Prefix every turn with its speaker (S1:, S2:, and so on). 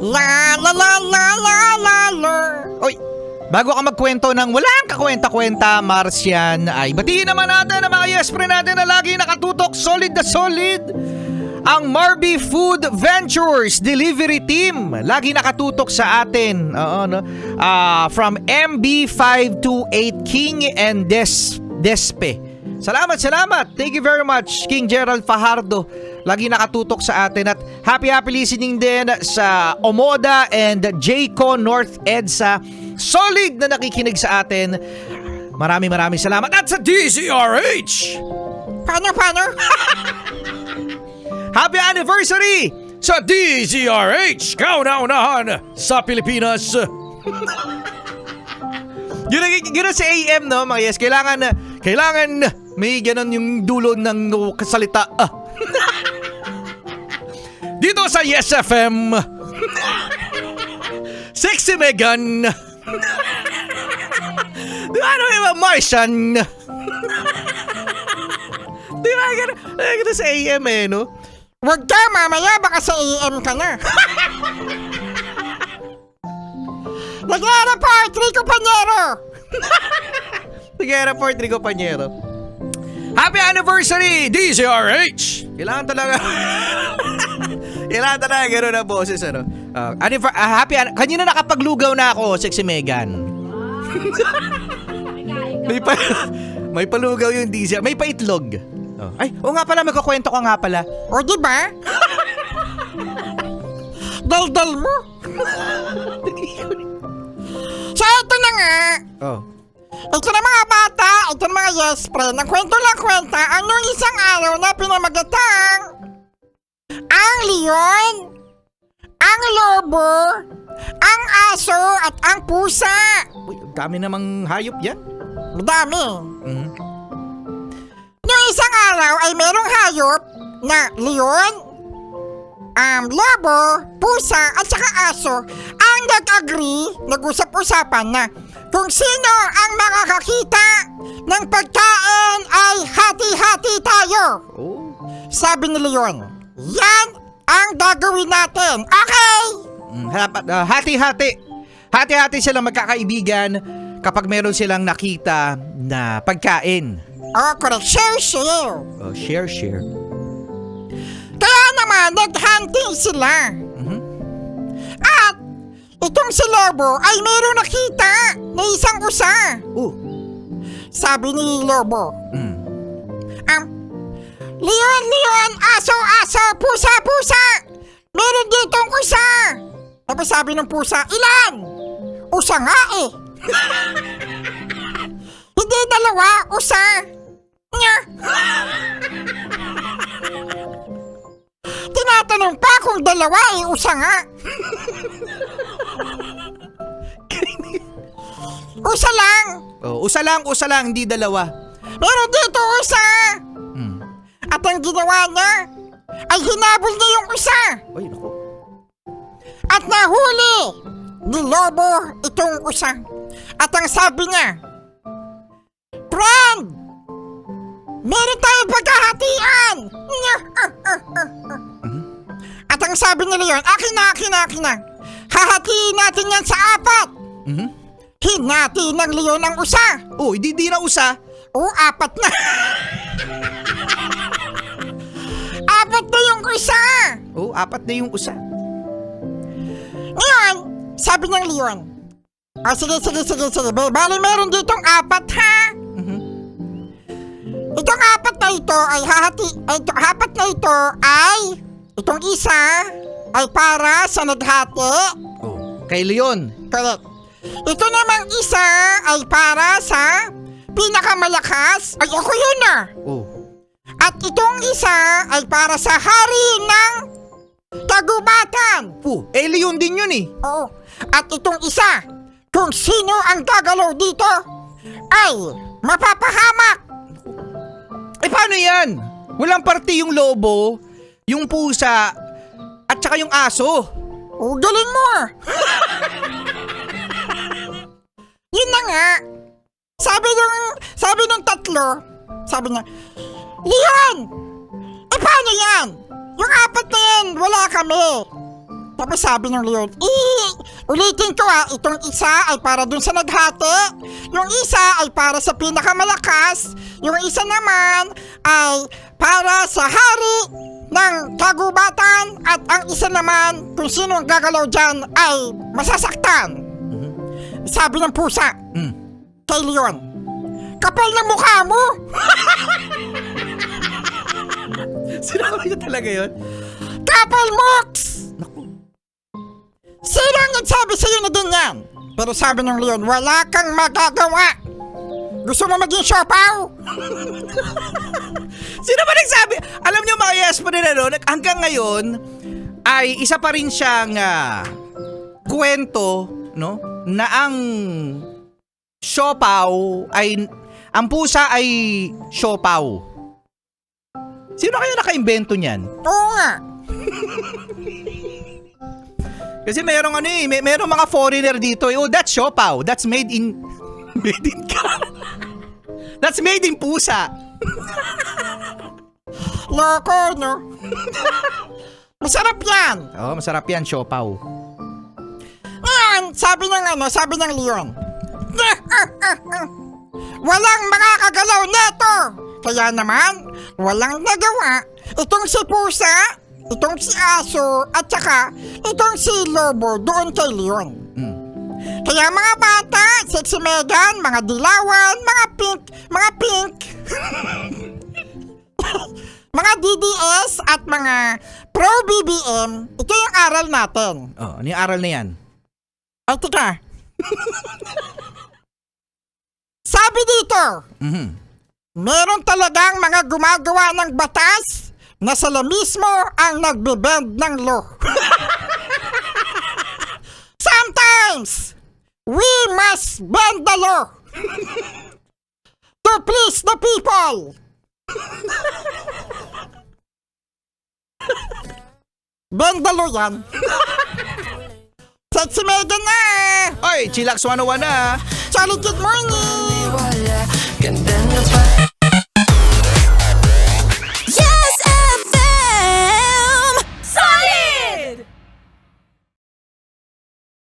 S1: La la la la la la la.
S2: Oy, bago ka magkwento ng walang kakwenta-kwenta, Marcian, ay batiin naman natin ang mga yes friend natin na lagi nakatutok, solid na solid. Ang Marby Food Ventures Delivery Team, lagi nakatutok sa atin. Oo, no? From MB528 King and Despe. Salamat. Thank you very much, King Gerald Fajardo. Lagi nakatutok sa atin at happy listening din sa Omoda and Jayco North EDSA. Solid na nakikinig sa atin. Maraming salamat. At sa DZRH.
S1: Paano?
S2: Happy anniversary sa DZRH. Kauna-unahan sa Pilipinas. Yun sa AM, no, mga yes. Kailangan may ganun yung dulo ng kasalita. Dito sa Yes FM. Sexy Megan. Di ba ano yung Martian? Di ba ganun sa AM eh, no?
S1: Huwag ka, mamaya baka sa AM ka na. Nag-report, Rico Panyero.
S2: Nag-report, Rico Panyero. Happy anniversary, DZRH! Kailangan talaga gano'n ang boses, ano? Kanina nakapaglugaw na ako, Sexy Megan. may palugaw yung DZ. May paitlog. Nga pala, magkakwento ka nga pala.
S1: O, diba? Daldal mo. So, ito na nga. Ito na mga bata, ito na mga yes friend. Ang kwento lang kwenta, anong isang araw na pinamagatang ang leon, ang lobo, ang aso at ang pusa.
S2: Uy, dami namang hayop yan.
S1: Madami. Noong isang araw ay merong hayop na leon, lobo, pusa at saka aso ang nag-agree, nag-usap-usapan na kung sino ang makakakita ng pagkain ay hati-hati tayo. Sabi ni Leon, yan ang gagawin natin. Okay?
S2: Hati-hati. Hati-hati silang magkakaibigan kapag meron silang nakita na pagkain.
S1: Correct. Share.
S2: Share.
S1: Kaya naman, nag-hunting sila. At itong si Lobo ay meron nakita na isang usa. Sabi ni Lobo, Leon, aso, pusa, meron ditong usa. Tapos sabi ng pusa, ilan? Usa nga eh. Hindi dalawa, usa. Nya. Tinatanong pa kung dalawa eh, usa nga.
S2: Usa lang, hindi dalawa.
S1: Meron dito usa. At ang ginawa niya ay hinabol niya yung usa.
S2: Ay, naku.
S1: At nahuli ni Lobo itong usa. At ang sabi niya, friend, meron tayong pagkahatian. At ang sabi ni Leon, akin na. Hahatiin natin yan sa 4. Hinati ng Leon ang usa.
S2: Hindi na usa.
S1: 4 na. 4 na yung usa.
S2: 4 na yung usa.
S1: Ngayon, sabi ng Leon, sige. Bali meron ditong 4 ha. Itong 4 na ito ay apat na ito ay itong isa ay para sa naghati.
S2: Kay Leon.
S1: Correct. Ito namang isa ay para sa pinakamalakas. Ay, ako yun na. At itong isa ay para sa hari ng kagubatan.
S2: Leon din yun eh.
S1: Oo. At itong isa, kung sino ang gagalaw dito, ay mapapahamak.
S2: Paano yan? Walang parte yung lobo, yung pusa, at saka yung aso.
S1: Galing mo ah. Yun na nga. Sabi ng tatlo, sabi niya, Leon! Paano yan? Yung 4 na yan, wala kami. Tapos sabi ng leon, ulitin ko itong isa ay para dun sa naghati, yung isa ay para sa pinakamalakas, yung isa naman ay para sa hari ng kagubatan, at ang isa naman kung sino ang gagalaw dyan ay masasaktan. Sabi ng pusa kay leon, kapal na mukha mo!
S2: Sinabi niya talaga yun?
S1: Kapal moks! Sino ang nagsabi sa'yo na ganyan? Pero sabi ng leon, wala kang magagawa. Gusto mo maging siopaw?
S2: Sino ba nagsabi? Alam niyo mga yes pa rin hanggang ngayon ay isa pa rin siyang kwento, no? Na ang siopaw ay, ang pusa ay siopaw. Sino kaya naka-imbento niyan?
S1: Oo nga.
S2: Kasi merong merong mga foreigner dito. Oh, that's siopaw. That's made in That's made in pusa.
S1: Loko, no? Masarap yan.
S2: Oh, masarap yan, siopaw.
S1: Ngayon, sabi ng leon, walang makakagalaw neto. Kaya naman, walang nagawa itong si pusa, itong si aso, at saka itong si lobo doon kay leon. Kaya mga bata, sexy Megan, mga dilawan, mga pink, mga DDS at mga pro BBM, ito yung aral natin.
S2: Oh, ano yung aral na yan?
S1: Ay, tika. Sabi dito, meron talagang mga gumagawa ng batas na sila mismo ang nagbe-bend ng law. Sometimes, we must bend the law to please the people. Bend the law yan. Sexy Megan na.
S2: Oy, Chillax 101 na.
S1: Solid good morning.
S3: Ganda na pa